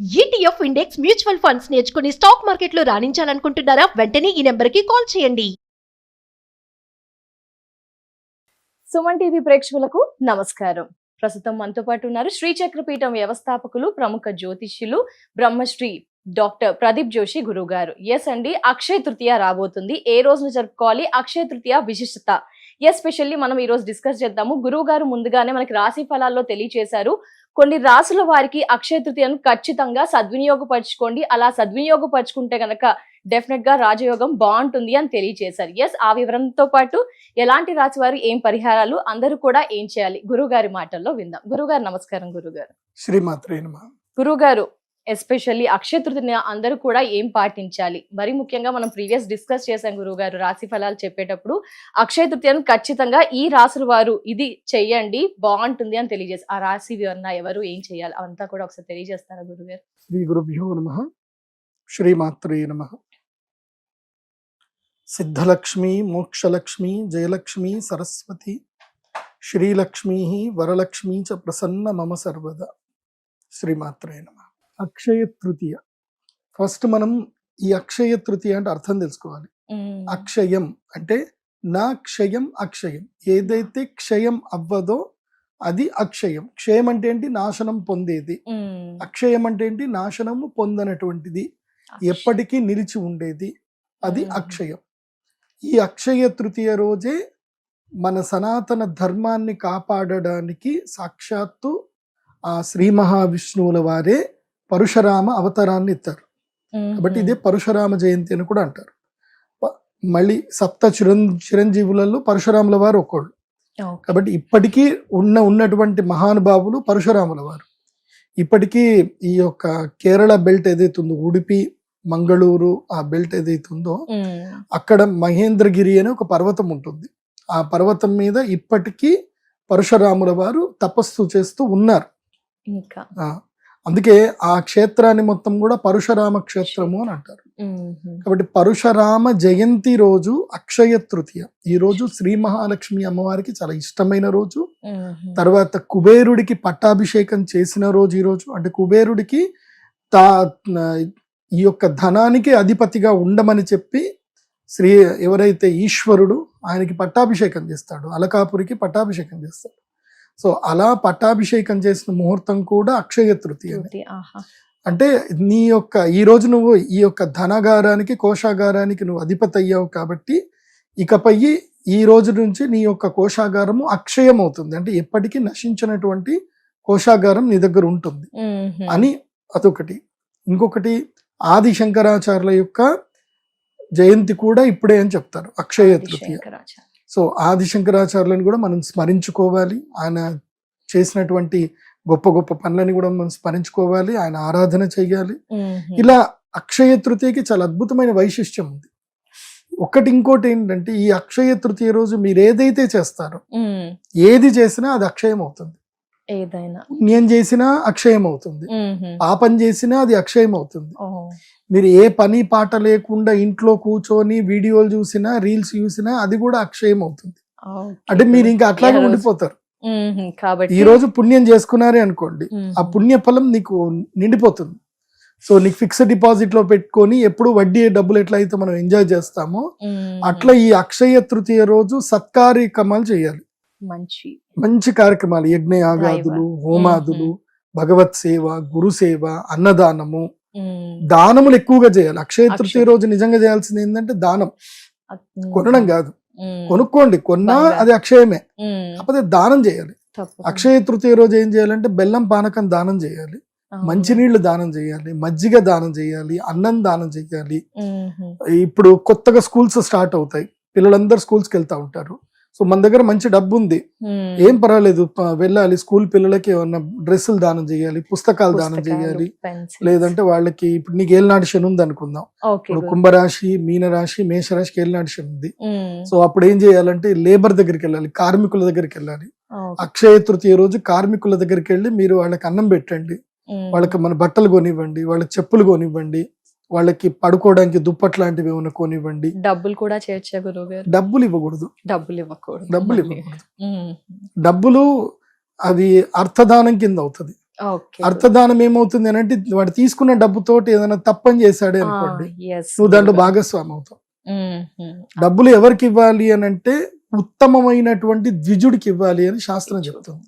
ETF index mutual funds నేర్చుకుని stock మార్కెట్లో రాణించాలనుకుంటున్నారా? వెంటనే ఈ నెంబర్కి కాల్ చేయండి. సుమన్ టీవీ ప్రేక్షకులకు నమస్కారం. ప్రస్తుతం మనతో పాటు ఉన్నారు శ్రీచక్రపీఠం వ్యవస్థాపకులు, ప్రముఖ జ్యోతిష్యులు, బ్రహ్మశ్రీ డాక్టర్ ప్రదీప్ జోషి గురువు గారు. ఎస్ అండి, అక్షయ తృతీయ రాబోతుంది. ఏ రోజున జరుపుకోవాలి, అక్షయ తృతీయ విశిష్టత ఎస్పెషల్లీ మనం ఈ రోజు డిస్కస్ చేద్దాము. గురువు గారు ముందుగానే మనకి రాశి ఫలాల్లో తెలియచేశారు. కొన్ని రాసుల వారికి అక్షయ తృతీయను ఖచ్చితంగా సద్వినియోగపరచుకోండి, అలా సద్వినియోగపరచుకుంటే గనక డెఫినెట్ గా రాజయోగం బాగుంటుంది అని తెలియజేశారు. ఎస్, ఆ వివరంతో పాటు ఎలాంటి రాశి వారు ఏం పరిహారాలు, అందరూ కూడా ఏం చేయాలి, గురువు గారి మాటల్లో విందాం. గురువు గారు నమస్కారం. గురువు గారు శ్రీమాత్రే నమః. గురువు గారు, ఎస్పెషల్లీ అక్షయ తృతీయ అందరూ కూడా ఏం పాటించాలి? మరి ముఖ్యంగా మనం ప్రీవియస్ డిస్కస్ చేసాం గురువు గారు, రాశి ఫలాలు చెప్పేటప్పుడు అక్షయ తృతీయను ఖచ్చితంగా ఈ రాశుల వారు ఇది చెయ్యండి బాగుంటుంది అని తెలియజేసి, ఆ రాశి ఎవరు ఏం చేయాలి అవంతా కూడా ఒకసారి తెలియజేస్తారా గురువు గారు? శ్రీ గురుభ్యో నమః. శ్రీమాత్రే నమః. సిద్ధలక్ష్మి, మోక్షలక్ష్మి, జయలక్ష్మి, సరస్వతి, శ్రీలక్ష్మి, వరలక్ష్మి చ ప్రసన్న మమ సర్వదా. శ్రీమాత్రే నమః. అక్షయ తృతీయ, ఫస్ట్ మనం ఈ అక్షయ తృతీయ అంటే అర్థం తెలుసుకోవాలి. అక్షయం అంటే నా క్షయం అక్షయం, ఏదైతే క్షయం అవ్వదో అది అక్షయం. క్షయం అంటే ఏంటి? నాశనం పొందేది. అక్షయం అంటే ఏంటి? నాశనము పొందనటువంటిది, ఎప్పటికీ నిలిచి ఉండేది, అది అక్షయం. ఈ అక్షయ తృతీయ రోజే మన సనాతన ధర్మాన్ని కాపాడడానికి సాక్షాత్తు ఆ శ్రీ మహావిష్ణువుల వారే పరశురామ అవతారాన్ని ఎత్తారు. కాబట్టి ఇదే పరశురామ జయంతి అని కూడా అంటారు. మళ్ళీ సప్త చిరంజీవులలో పరశురాముల వారు ఒకళ్ళు. కాబట్టి ఇప్పటికీ ఉన్నటువంటి మహానుభావులు పరశురాముల వారు. ఇప్పటికీ ఈ యొక్క కేరళ బెల్ట్ ఏదైతుందో, ఉడిపి మంగళూరు ఆ బెల్ట్ ఏదైతుందో, అక్కడ మహేంద్రగిరి అనే ఒక పర్వతం ఉంటుంది. ఆ పర్వతం మీద ఇప్పటికీ పరశురాముల వారు తపస్సు చేస్తూ ఉన్నారు. అందుకే ఆ క్షేత్రాన్ని మొత్తం కూడా పరశురామ క్షేత్రము అని అంటారు. కాబట్టి పరశురామ జయంతి రోజు అక్షయ తృతీయ. ఈ రోజు శ్రీ మహాలక్ష్మి అమ్మవారికి చాలా ఇష్టమైన రోజు. తర్వాత కుబేరుడికి పట్టాభిషేకం చేసిన రోజు ఈ రోజు. అంటే కుబేరుడికి ఈ యొక్క ధనానికి అధిపతిగా ఉండమని చెప్పి ఎవరైతే ఈశ్వరుడు ఆయనకి పట్టాభిషేకం చేస్తాడు, అలకాపురికి పట్టాభిషేకం చేస్తాడు. సో అలా పట్టాభిషేకం చేసిన ముహూర్తం కూడా అక్షయ తృతీయ. అంటే నీ యొక్క ఈ రోజు నువ్వు ఈ యొక్క ధనగారానికి, కోశాగారానికి నువ్వు అధిపతి అయ్యావు. కాబట్టి ఇకపై ఈ రోజు నుంచి నీ యొక్క కోశాగారము అక్షయం అవుతుంది. అంటే ఎప్పటికీ నశించినటువంటి కోశాగారం నీ దగ్గర ఉంటుంది అని అదొకటి. ఇంకొకటి, ఆది శంకరాచార్యుల యొక్క జయంతి కూడా ఇప్పుడే అని చెప్తారు, అక్షయ తృతీయ. సో ఆది శంకరాచార్యులను కూడా మనం స్మరించుకోవాలి. ఆయన చేసినటువంటి గొప్ప గొప్ప పనులని కూడా మనం స్మరించుకోవాలి, ఆయన ఆరాధన చెయ్యాలి. ఇలా అక్షయ తృతీయకి చాలా అద్భుతమైన వైశిష్ట్యం ఉంది. ఇంకోటి ఏంటంటే, ఈ అక్షయ తృతీయ రోజు మీరు ఏదైతే చేస్తారో, ఏది చేసినా అది అక్షయం అవుతుంది. పుణ్యం చేసినా అక్షయం అవుతుంది, పాపం చేసినా అది అక్షయం అవుతుంది. మీరు ఏ పని పాట లేకుండా ఇంట్లో కూర్చొని వీడియోలు చూసినా, రీల్స్ చూసినా అది కూడా అక్షయం అవుతుంది. అంటే మీరు ఇంకా అట్లాగే ఉండిపోతారు. ఈ రోజు పుణ్యం చేసుకున్నారే అనుకోండి, ఆ పుణ్య ఫలం నీకు నిండిపోతుంది. సో నీకు ఫిక్స్డ్ డిపాజిట్ లో పెట్టుకొని ఎప్పుడు వడ్డీ డబ్బులు ఎట్లయితే మనం ఎంజాయ్ చేస్తామో, అట్లా ఈ అక్షయ తృతీయ రోజు సత్కార్యక్రమాలు చేయాలి. మంచి కార్యక్రమాలు, యజ్ఞయాగాదులు, హోమాదులు, భగవత్ సేవ, గురు సేవ, అన్నదానము, దానములు ఎక్కువగా చేయాలి. అక్షయ తృతీయ రోజు నిజంగా చేయాల్సింది ఏంటంటే దానం. కొనడం కాదు, కొనుక్కోండి, కొన్నా అది అక్షయమే, కాకపోతే దానం చేయాలి. అక్షయ తృతీయ రోజు ఏం చేయాలంటే బెల్లం పానకం దానం చేయాలి, మంచినీళ్లు దానం చేయాలి, మజ్జిగ దానం చేయాలి, అన్నం దానం చేయాలి. ఇప్పుడు కొత్తగా స్కూల్స్ స్టార్ట్ అవుతాయి, పిల్లలందరూ స్కూల్స్కి వెళ్తా ఉంటారు. సో మన దగ్గర మంచి డబ్బు ఉంది, ఏం పర్వాలేదు, వెళ్ళాలి. స్కూల్ పిల్లలకి ఏమన్నా డ్రెస్సులు దానం చేయాలి, పుస్తకాలు దానం చేయాలి. లేదంటే వాళ్ళకి ఇప్పుడు నీకు ఏలినాటి శని ఉంది అనుకుందాం, ఇప్పుడు కుంభరాశి, మీనరాశి, మేషరాశికి ఏలినాటి శని ఉంది. సో అప్పుడు ఏం చేయాలంటే లేబర్ దగ్గరికి వెళ్ళాలి, కార్మికుల దగ్గరికి వెళ్ళాలి. అక్షయ తృతీయ రోజు కార్మికుల దగ్గరికి వెళ్ళి మీరు వాళ్ళకి అన్నం పెట్టండి, వాళ్ళకి మన బట్టలు కొనివ్వండి, వాళ్ళకి చెప్పులు కొనివ్వండి, వాళ్ళకి పడుకోవడానికి దుప్పట్ లాంటివి ఏమైనా కొనివ్వండి. డబ్బులు కూడా చేర్చే గురువు గారు? డబ్బులు ఇవ్వకూడదు. డబ్బులు అవి అర్థదానం కింద అవుతుంది. ఓకే. అర్థదానం ఏమవుతుంది అని అంటే వాడు తీసుకున్న డబ్బుతోటి ఏదైనా తప్పని చేశాడే అనుకోండి, నువ్వు దాంట్లో భాగస్వామి అవుతావు. డబ్బులు ఎవరికి ఇవ్వాలి అని అంటే ఉత్తమమైనటువంటి ద్విజుడికి ఇవ్వాలి అని శాస్త్రం చెప్తుంది.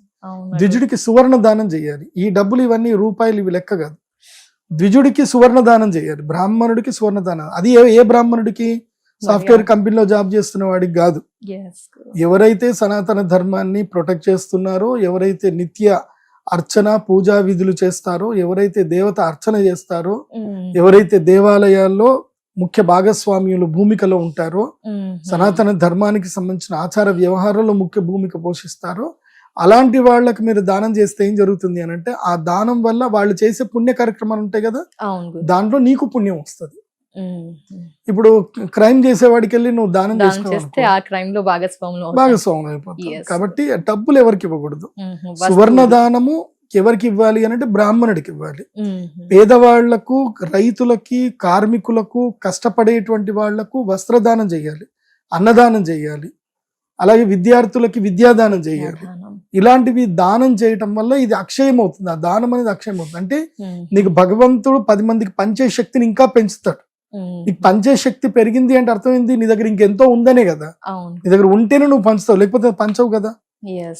ద్విజుడికి సువర్ణ దానం చేయాలి. ఈ డబ్బులు ఇవన్నీ రూపాయలు ఇవి లెక్క కాదు. ద్విజుడికి సువర్ణ దానం చేయాలి, బ్రాహ్మణుడికి సువర్ణ దానం. అది ఏ బ్రాహ్మణుడికి? సాఫ్ట్వేర్ కంపెనీలో జాబ్ చేస్తున్న వాడికి కాదు. ఎవరైతే సనాతన ధర్మాన్ని ప్రొటెక్ట్ చేస్తున్నారో, ఎవరైతే నిత్య అర్చన పూజా విధులు చేస్తారో, ఎవరైతే దేవత అర్చన చేస్తారో, ఎవరైతే దేవాలయాల్లో ముఖ్య భాగస్వామ్యులు భూమికలో ఉంటారో, సనాతన ధర్మానికి సంబంధించిన ఆచార వ్యవహారంలో ముఖ్య భూమిక పోషిస్తారో, అలాంటి వాళ్ళకి మీరు దానం చేస్తే ఏం జరుగుతుంది అని అంటే, ఆ దానం వల్ల వాళ్ళు చేసే పుణ్య కార్యక్రమాలు ఉంటాయి కదా, దాంట్లో నీకు పుణ్యం వస్తుంది. ఇప్పుడు క్రైమ్ చేసేవాడికి వెళ్ళి నువ్వు దానం చేస్తే ఆ క్రైమ్ లో భాగస్వామ్యం అయిపోతుంది. కాబట్టి డబ్బులు ఎవరికి ఇవ్వకూడదు. సువర్ణ దానము ఎవరికి ఇవ్వాలి అని అంటే బ్రాహ్మణుడికి ఇవ్వాలి. పేదవాళ్లకు, రైతులకి, కార్మికులకు, కష్టపడేటువంటి వాళ్లకు వస్త్రదానం చేయాలి, అన్నదానం చేయాలి, అలాగే విద్యార్థులకి విద్యాదానం చేయాలి. ఇలాంటివి దానం చేయటం వల్ల ఇది అక్షయం అవుతుంది. ఆ దానం అనేది అక్షయం అవుతుంది. అంటే నీకు భగవంతుడు 10 మందికి పంచే శక్తిని ఇంకా పెంచుతాడు. నీకు పంచే శక్తి పెరిగింది అంటే అర్థమైంది నీ దగ్గర ఇంకెంతో ఉందనే కదా. నీ దగ్గర ఉంటేనే నువ్వు పంచుతావు, లేకపోతే పంచవు కదా.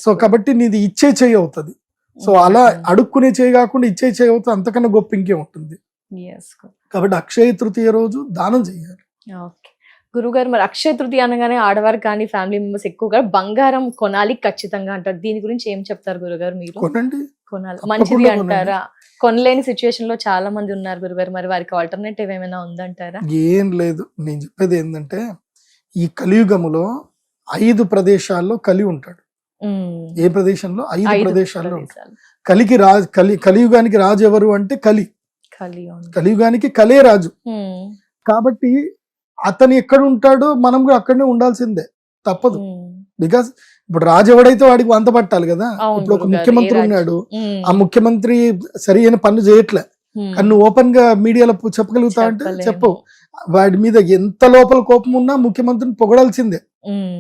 సో కాబట్టి నీది ఇచ్చే చేయి అవుతుంది. సో అలా అడుక్కునే చేయి కాకుండా ఇచ్చే చేయి అవుతుంది. అంతకన్నా గొప్ప ఇంకే ఉంటుంది. కాబట్టి అక్షయ తృతీయ రోజు దానం చేయాలి. గురుగారు, మరి అక్షయ తృతీయ అనగానే ఆడవారు కానీ ఫ్యామిలీ మెంబర్స్ ఎక్కువగా బంగారం కొనాలి ఖచ్చితంగా అంటారు. దీని గురించి ఏం చెప్తారు గురుగారు? మీరు కొనాలి మంచిది అంటారా? కొనలేని సిచ్యువేషన్ లో చాలా మంది ఉన్నారు గురుగారు, మరి వారికి ఆల్టర్నేటివ్ ఏమైనా ఉందంటారా? ఏం లేదు. నేను చెప్పేది ఏంటంటే, ఈ కలియుగములో 5 ప్రదేశాల్లో కలి ఉంటాడు. ఏ ప్రదేశంలో? 5 ప్రదేశాల్లో ఉంటాడు. కలియుగానికి రాజు ఎవరు అంటే కలియుగానికి కలే రాజు. కాబట్టి అతను ఎక్కడ ఉంటాడో మనం కూడా అక్కడనే ఉండాల్సిందే, తప్పదు. బికాస్ ఇప్పుడు రాజు ఎవడైతే వాడికి వంత పట్టాలి కదా. ఇప్పుడు ఒక ముఖ్యమంత్రి ఉన్నాడు, ఆ ముఖ్యమంత్రి సరి అయిన పనులు చేయట్లే, కానీ నువ్వు ఓపెన్ గా మీడియాలో చెప్పగలుగుతావు అంటే చెప్పవు. వాడి మీద ఎంత లోపల కోపం ఉన్నా ముఖ్యమంత్రిని పొగడాల్సిందే.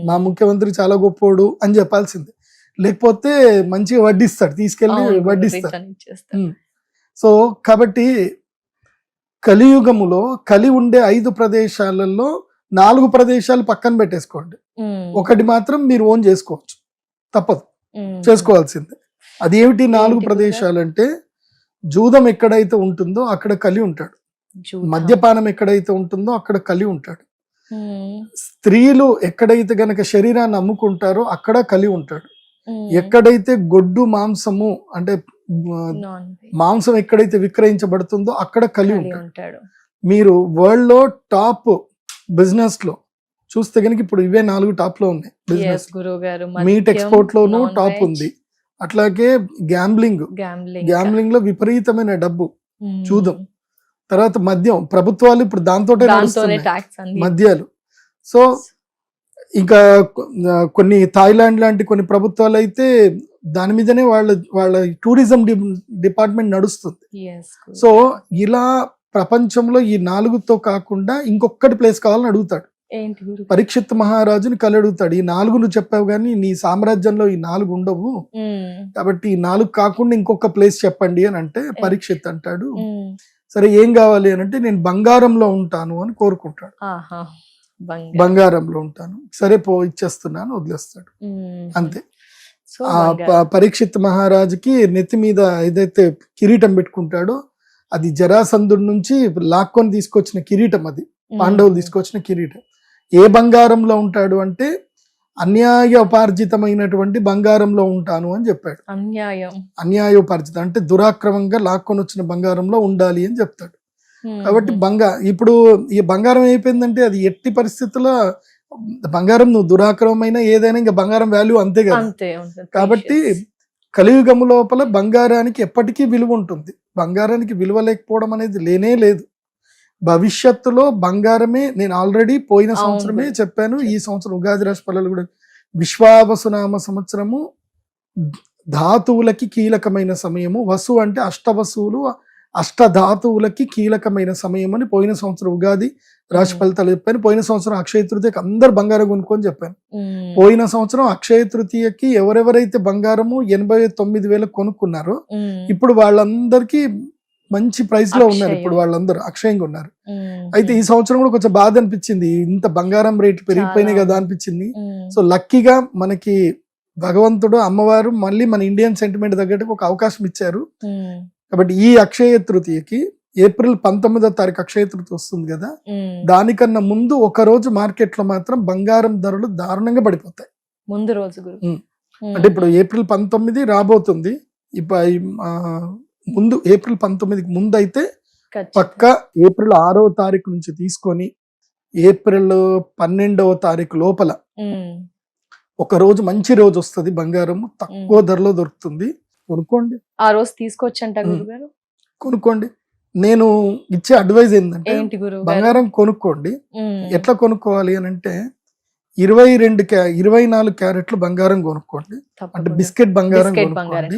మా ముఖ్యమంత్రి చాలా గొప్పోడు అని చెప్పాల్సిందే, లేకపోతే మంచిగా వడ్డిస్తాడు, తీసుకెళ్లి వడ్డిస్తాడు. సో కాబట్టి కలియుగములో కలి ఉండే 5 ప్రదేశాలలో 4 ప్రదేశాలు పక్కన పెట్టేసుకోండి, ఒకటి మాత్రం మీరు ఓన్ చేసుకోవచ్చు, తప్పదు, చేసుకోవాల్సిందే. అది ఏమిటి 4 ప్రదేశాలు అంటే, జూదం ఎక్కడైతే ఉంటుందో అక్కడ కలి ఉంటాడు, మద్యపానం ఎక్కడైతే ఉంటుందో అక్కడ కలి ఉంటాడు, స్త్రీలు ఎక్కడైతే గనక శరీరాన్ని అమ్ముకుంటారో అక్కడ కలి ఉంటాడు, ఎక్కడైతే గొడ్డు మాంసము అంటే మాంసం ఎక్కడైతే విక్రయించబడుతుందో అక్కడ కలి ఉంటాడు. మీరు వరల్డ్ లో టాప్ బిజినెస్ లో చూస్తే కనుక ఇప్పుడు ఇవే 4 టాప్ లో ఉన్నాయి బిజినెస్. మీట్ ఎక్స్పోర్ట్ లోనూ టాప్ ఉంది, అట్లాగే గ్యాంబ్లింగ్ లో విపరీతమైన డబ్బు, చూద్దాం. తర్వాత మద్యం, ప్రభుత్వాలు ఇప్పుడు దాంతోటే మద్యాలు. సో ఇంకా కొన్ని థాయిలాండ్ లాంటి కొన్ని ప్రభుత్వాలు అయితే దాని మీదనే వాళ్ళ టూరిజం డిపార్ట్మెంట్ నడుస్తుంది. సో ఇలా ప్రపంచంలో ఈ 4తో కాకుండా ఇంకొకటి ప్లేస్ కావాలని అడుగుతాడు. పరీక్షిత్ మహారాజుని కలి అడుగుతాడు, ఈ 4 నువ్వు చెప్పావు కానీ నీ సామ్రాజ్యంలో ఈ 4 ఉండవు, కాబట్టి ఈ 4 కాకుండా ఇంకొక ప్లేస్ చెప్పండి అని అంటే పరీక్షిత్ అంటాడు, సరే ఏం కావాలి అని అంటే నేను బంగారంలో ఉంటాను అని కోరుకుంటాడు. బంగారంలో ఉంటాను, సరే పో ఇచ్చేస్తున్నాను, వదిలేస్తాడు, అంతే. పరీక్షిత్ మహారాజుకి నెత్తి మీద ఏదైతే కిరీటం పెట్టుకుంటాడో అది జరాసంధుడి నుంచి లాక్కొని తీసుకొచ్చిన కిరీటం, అది పాండవులు తీసుకొచ్చిన కిరీటం. ఏ బంగారంలో ఉంటాడు అంటే అన్యాయోపార్జితమైనటువంటి బంగారంలో ఉంటాను అని చెప్పాడు. అన్యాయోపార్జితం అంటే దురాక్రమంగా లాక్కొని వచ్చిన బంగారంలో ఉండాలి అని చెప్తాడు. కాబట్టి ఇప్పుడు ఈ బంగారం అయిపోయిందంటే అది ఎట్టి పరిస్థితుల్లో బంగారం, నువ్వు దురాక్రమమైన ఏదైనా ఇంకా బంగారం వాల్యూ అంతే కదా. కాబట్టి కలియుగము లోపల బంగారానికి ఎప్పటికీ విలువ ఉంటుంది, బంగారానికి విలువ లేకపోవడం అనేది లేనే లేదు. భవిష్యత్తులో బంగారమే, నేను ఆల్రెడీ పోయిన సంవత్సరమే చెప్పాను, ఈ సంవత్సరం ఉగాది రాశి ఫలాలు కూడా విశ్వావసునామ సంవత్సరము ధాతువులకి కీలకమైన సమయము. వసు అంటే అష్టవసువులు, అష్టధాతువులకి కీలకమైన సమయం అని పోయిన సంవత్సరం ఉగాది రాశి ఫలితాలు చెప్పాను. పోయిన సంవత్సరం అక్షయ తృతీయకి అందరు బంగారం కొనుక్కొని చెప్పాను. పోయిన సంవత్సరం అక్షయ తృతీయకి ఎవరెవరైతే బంగారము 89,000 కొనుక్కున్నారో ఇప్పుడు వాళ్ళందరికీ మంచి ప్రైస్ లో ఉన్నారు. ఇప్పుడు వాళ్ళందరూ అక్షయంగా ఉన్నారు. అయితే ఈ సంవత్సరం కూడా కొంచెం బాధ అనిపించింది, ఇంత బంగారం రేటు పెరిగిపోయినాయి కదా అనిపించింది. సో లక్కీగా మనకి భగవంతుడు అమ్మవారు మళ్ళీ మన ఇండియన్ సెంటిమెంట్ తగ్గట్టు ఒక అవకాశం ఇచ్చారు. కాబట్టి ఈ అక్షయ తృతీయకి ఏప్రిల్ 19వ తారీఖు అక్షయ తృతీయ వస్తుంది కదా, దానికన్నా ముందు ఒక రోజు మార్కెట్ లో మాత్రం బంగారం ధరలు దారుణంగా పడిపోతాయి. ముందు రోజు అంటే ఇప్పుడు ఏప్రిల్ 19 రాబోతుంది. ముందు ఏప్రిల్ 19కి ముందు అయితే పక్క ఏప్రిల్ 6వ తారీఖు నుంచి తీసుకొని ఏప్రిల్ 12వ తారీఖు లోపల ఒక రోజు మంచి రోజు వస్తుంది, బంగారం తక్కువ ధరలో దొరుకుతుంది. కొనుక్కోండి. ఆ రోజు తీసుకోవచ్చంట గురుగారు. కొనుక్కోండి. నేను ఇచ్చే అడ్వైజ్ ఏంటంటే బంగారం కొనుక్కోండి. ఎట్లా కొనుక్కోవాలి అని అంటే 24 క్యారెట్లు బంగారం కొనుక్కోండి. అంటే బిస్కెట్ బంగారం కొనుక్కోండి.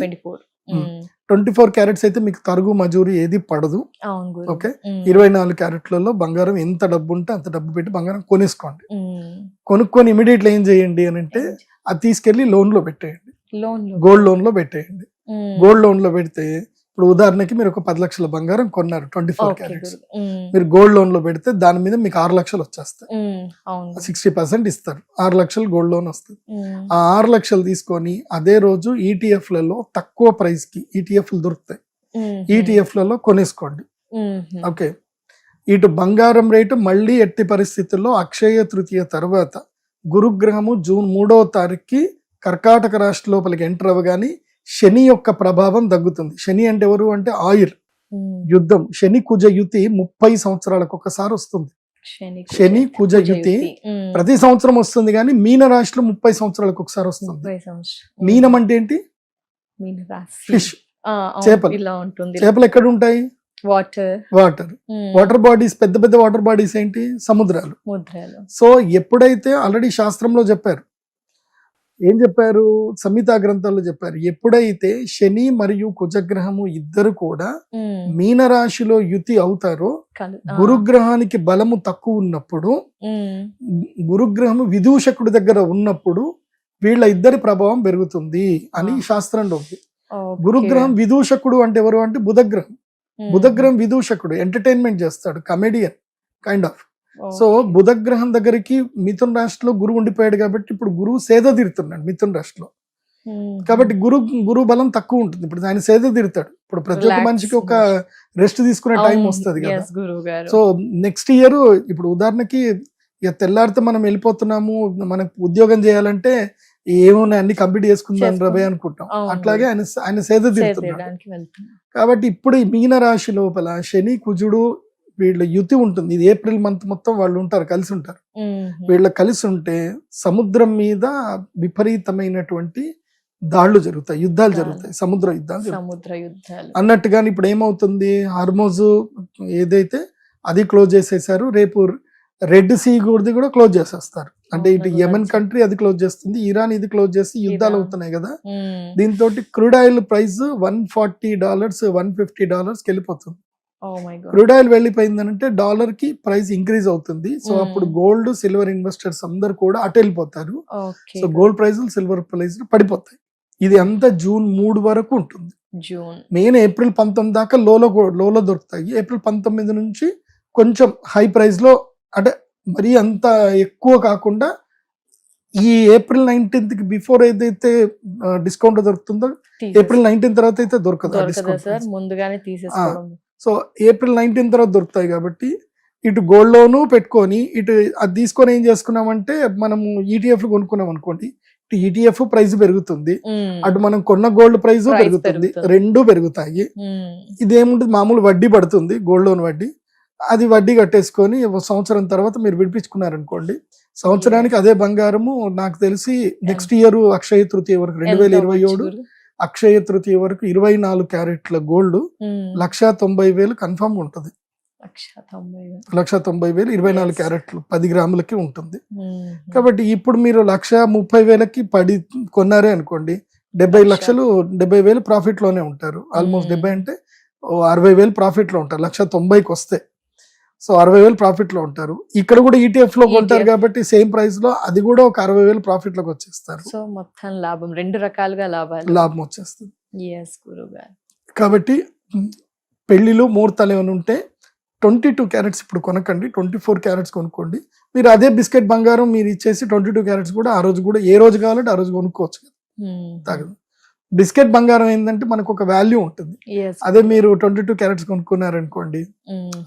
24 క్యారెట్స్ అయితే మీకు తరుగు మజూరి ఏది పడదు. ఓకే, 24 క్యారెట్లలో బంగారం ఎంత డబ్బు ఉంటే అంత డబ్బు పెట్టి బంగారం కొనేసుకోండి. కొనుక్కొని ఇమీడియట్లీ ఏం చేయండి అని అంటే అది తీసుకెళ్లి లోన్ లో పెట్టేయండి, గోల్డ్ లోన్ లో పెట్టేయండి. గోల్డ్ లోన్ లో పెడితే ఇప్పుడు ఉదాహరణకి మీరు ఒక 10 లక్షల బంగారం కొన్నారు 24 క్యారెట్స్, మీరు గోల్డ్ లోన్ లో పెడితే దాని మీద మీకు 6 లక్షలు వచ్చేస్తాయి. 60% ఇస్తారు, 6 లక్షలు గోల్డ్ లోన్ వస్తుంది. ఆ 6 లక్షలు తీసుకొని అదే రోజు ETF లలో తక్కువ ప్రైస్ కి ETFలు దొరుకుతాయి, ETF లలో కొనేసుకోండి. ఓకే, ఇటు బంగారం రేటు మళ్ళీ ఎట్టి పరిస్థితుల్లో అక్షయ తృతీయ తర్వాత గురుగ్రహము జూన్ 3వ తారీఖుకి కర్కాటక రాశి లోపలికి ఎంటర్ అవ్వగానే శని యొక్క ప్రభావం తగ్గుతుంది. శని అంటే ఎవరు అంటే ఆయుర్, యుద్ధం. శని కుజ యుతి 30 సంవత్సరాలకు ఒకసారి వస్తుంది. శని కుజ యుతి ప్రతి సంవత్సరం వస్తుంది, కానీ మీన రాశిలో 30 సంవత్సరాలకు ఒకసారి వస్తుంది. మీనం అంటే ఏంటి? ఫిష్, చేపలు. చేపలు ఎక్కడ ఉంటాయి? Water bodies. పెద్ద పెద్ద వాటర్ బాడీస్ ఏంటి? సముద్రాలు. సో ఎప్పుడైతే ఆల్రెడీ శాస్త్రంలో చెప్పారు, ఏం చెప్పారు? సంహితా గ్రంథాల్లో చెప్పారు, ఎప్పుడైతే శని మరియు కుజగ్రహము ఇద్దరు కూడా మీనరాశిలో యుతి అవుతారో, గురుగ్రహానికి బలము తక్కువ ఉన్నప్పుడు, గురుగ్రహము విదూషకుడి దగ్గర ఉన్నప్పుడు వీళ్ళ ఇద్దరి ప్రభావం పెరుగుతుంది అని శాస్త్రంలో ఉంది. గురుగ్రహం విదూషకుడు అంటే ఎవరు అంటే బుధగ్రహం. బుధగ్రహం విదూషకుడు, ఎంటర్టైన్మెంట్ చేస్తాడు, కమెడియన్ కైండ్ ఆఫ్. సో బుధగ్రహం దగ్గరికి మిథున రాశిలో గురువు ఉండిపోయాడు కాబట్టి ఇప్పుడు గురువు సేద తీరుతున్నాడు మిథున రాశిలో. కాబట్టి గురు బలం తక్కువ ఉంటుంది. ఇప్పుడు ఆయన సేద తీరుతాడు. ఇప్పుడు ప్రతి ఒక్క మనిషికి ఒక రెస్ట్ తీసుకునే టైం వస్తుంది కదా. సో నెక్స్ట్ ఇయర్ ఇప్పుడు ఉదాహరణకి ఇక తెల్లారితే మనం వెళ్ళిపోతున్నాము, మనకు ఉద్యోగం చేయాలంటే ఏమున్నాయి అన్ని కంప్లీట్ చేసుకుందాం రవే అనుకుంటాం. అట్లాగే ఆయన సేద తీరుతున్నాడు. కాబట్టి ఇప్పుడు ఈ మీన రాశి లోపల శని కుజుడు వీళ్ళ యుతి ఉంటుంది. ఇది ఏప్రిల్ మంత్ మొత్తం వాళ్ళు ఉంటారు, కలిసి ఉంటారు. వీళ్ళ కలిసి ఉంటే సముద్రం మీద విపరీతమైనటువంటి దాడులు జరుగుతాయి, యుద్ధాలు జరుగుతాయి, సముద్ర యుద్ధాలు అన్నట్టుగాని ఇప్పుడు ఏమవుతుంది, హార్మోజ్ ఏదైతే అది క్లోజ్ చేసేసారు. రేపు రెడ్ సీ కూడా క్లోజ్ చేసేస్తారు. అంటే ఇటు యెమెన్ కంట్రీ అది క్లోజ్ చేస్తుంది, ఇరాన్ ఇది క్లోజ్ చేసి యుద్ధాలు అవుతున్నాయి కదా. దీంతో క్రూడ్ ఆయిల్ ప్రైస్ $140 $150 వెళ్ళిపోతుంది. క్రూడ్ ఆయిల్ వెళ్ళిపోయిందనంటే డాలర్ కి ప్రైస్ ఇంక్రీజ్ అవుతుంది. సో అప్పుడు గోల్డ్ సిల్వర్ ఇన్వెస్టర్స్ అందరు కూడా అటు వెళ్ళిపోతారు. So gold price silver price పడిపోతాయి. ఇది అంతా జూన్ 3 వరకు ఉంటుంది. మెయిన్ ఏప్రిల్ 19 దాకా లోలో దొరుకుతాయి. ఏప్రిల్ 19 నుంచి కొంచెం హై ప్రైస్ లో, అంటే మరీ అంత ఎక్కువ కాకుండా ఈ ఏప్రిల్ 19th కి బిఫోర్ ఏదైతే డిస్కౌంట్ దొరుకుతుందో ఏప్రిల్ 19 తర్వాత అయితే దొరకదు. ముందుగానే తీసేసుకోవడం. సో ఏప్రిల్ 19 తర్వాత దొరుకుతాయి. కాబట్టి ఇటు గోల్డ్ లోను పెట్టుకొని ఇటు అది తీసుకొని ఏం చేసుకున్నామంటే మనము ఈటీఎఫ్ కొనుక్కున్నాం అనుకోండి, ఇటు ఈటీఎఫ్ ప్రైస్ పెరుగుతుంది, అటు మనం కొన్న గోల్డ్ ప్రైస్ పెరుగుతుంది, రెండు పెరుగుతాయి. ఇదేముంటుంది, మామూలు వడ్డీ పడుతుంది, గోల్డ్ లోన్ వడ్డీ. అది వడ్డీ కట్టేసుకొని సంవత్సరం తర్వాత మీరు విడిపించుకున్నారనుకోండి, సంవత్సరానికి అదే బంగారము నాకు తెలిసి నెక్స్ట్ ఇయర్ అక్షయ తృతీయ వరకు 2027 అక్షయ తృతీయ వరకు 24 క్యారెట్ల గోల్డ్ 1,90,000 కన్ఫర్మ్ ఉంటుంది. 1,90,000 24 క్యారెట్లు 10 గ్రాములకి ఉంటుంది. కాబట్టి ఇప్పుడు మీరు 1,30,000కి పడి కొన్నారే అనుకోండి, 70 లక్షలు 70,000 ప్రాఫిట్ లోనే ఉంటారు. ఆల్మోస్ట్ 70 అంటే 60,000 ప్రాఫిట్లో ఉంటారు, 1,90,000కి వస్తే. సో 60,000 ప్రాఫిట్లో ఉంటారు. ఇక్కడ కూడా ETF లో కొంటారు ETF. కాబట్టి సేమ్ ప్రైస్ లో అది కూడా ఒక 60,000 ప్రాఫిట్లోకి వచ్చేస్తారు, సో మొత్తం లాభం, రెండు రకాలుగా లాభాలు. లాభం వచ్చేస్తుంది. ఎస్ గురుగారు. కాబట్టి పెళ్లిలో ముహూర్తాలు ఏమైనా ఉంటే 22 క్యారెట్స్ ఇప్పుడు కొనకండి, 24 క్యారెట్స్ కొనుక్కోండి. మీరు అదే బిస్కెట్ బంగారం మీరు ఇచ్చేసి 22 క్యారెట్స్ కూడా ఆ రోజు కూడా ఏ రోజు కావాలంటే ఆ రోజు కొనుక్కోవచ్చు కదా, తగదు. బిస్కెట్ బంగారం ఏంటంటే మనకు ఒక వాల్యూ ఉంటుంది. అదే మీరు 22 క్యారెట్స్ కొనుక్కున్నారనుకోండి,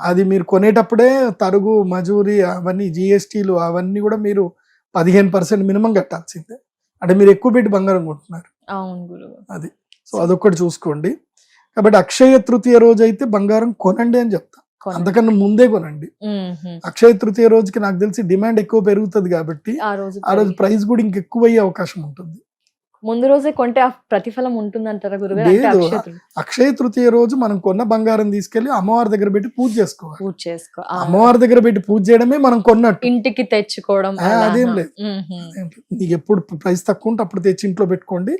అది మీరు కొనేటప్పుడే తరుగు మజూరి అవన్నీ GSTలు అవన్నీ కూడా మీరు 15% మినిమం కట్టాల్సిందే. అంటే మీరు ఎక్కువ పెట్టి బంగారం కొంటున్నారు. అవును గురువు. అది సో అదొక్కటి చూసుకోండి. కాబట్టి అక్షయ తృతీయ రోజు అయితే బంగారం కొనండి అని చెప్తా, అంతకన్నా ముందే కొనండి. అక్షయ తృతీయ రోజుకి నాకు తెలిసి డిమాండ్ ఎక్కువ పెరుగుతుంది కాబట్టి ఆ ఆ రోజు ప్రైస్ కూడా ఇంకెక్కువ అయ్యే అవకాశం ఉంటుంది. ముందు రోజే కొంటే ఆ ప్రతిఫలం ఉంటుందంటారా గురుగారు? అంటే లేదు, అక్షయ తృతీయ అక్షయ తృతీయ రోజు మనం కొన్న బంగారం తీసుకెళ్లి అమ్మవారి దగ్గర పెట్టి పూజ చేసుకోవాలి. పూజ చేసుకో. అమ్మవారి దగ్గర పెట్టి పూజ చేయడమే మనం కొన్నట్టు. ఇంటికి తెచ్చుకోవడం అదేం లేదు. నీకు ఎప్పుడు ప్రైస్ తక్కువ ఉంటే అప్పుడు తెచ్చి ఇంట్లో పెట్టుకోండి.